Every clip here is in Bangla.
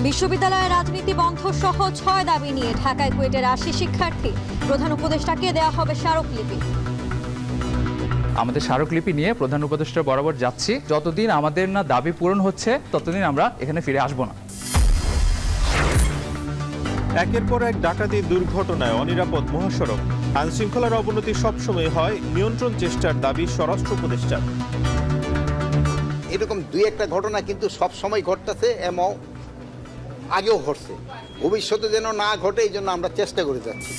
বিশ্ববিদ্যালয়ে রাজনীতি বন্ধ সহ 6 দাবি নিয়ে ঢাকায় কুয়েটের 80 শিক্ষার্থী। প্রধান উপদেষ্টাকে দেওয়া হবে স্মারকলিপি। আমাদের স্মারকলিপি নিয়ে প্রধান উপদেষ্টা বরাবর যাচ্ছি। যতদিন আমাদের না দাবি পূরণ হচ্ছে ততদিন আমরা এখানে ফিরে আসব না। একের পর এক ডাকাতি দুর্ঘটনায় অনিরাপদ মহাসড়ক। আইনশৃঙ্খলার অবনতি সবসময় হয় নিয়ন্ত্রণ চেষ্টার দাবি স্বরাষ্ট্র উপদেষ্টার। এরকম দুই একটা ঘটনা কিন্তু সব সময় ঘটতেছে এবং আগেও ঘটছে, ভবিষ্যতে যেন না ঘটে এই জন্য আমরা চেষ্টা করে যাচ্ছি।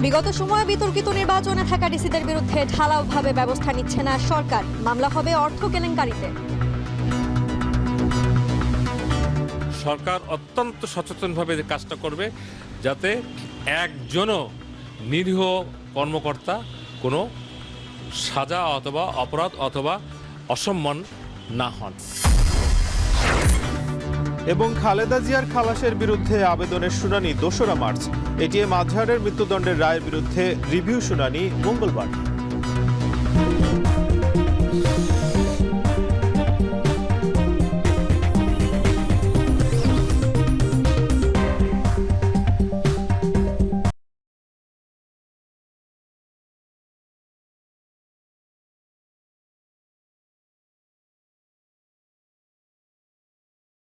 বিগত সময়ে বিতর্কিত নির্বাচনে থাকা ডিসিদের বিরুদ্ধে ঢালাওভাবে ব্যবস্থা নিচ্ছে না সরকার। মামলা হবে অর্থ কেলেঙ্কারিতে। সরকার অত্যন্ত সচেতনভাবে যে কাজটা করবে যাতে একজনও নিরীহ কর্মকর্তা কোনো সাজা অথবা অপরাধ অথবা অসম্মান না হন। এবং খালেদা জিয়ার খালাসের বিরুদ্ধে আবেদনের শুনানি 2রা মার্চ। এটিএম আজহারের মৃত্যুদণ্ডের রায়ের বিরুদ্ধে রিভিউ শুনানি মঙ্গলবার।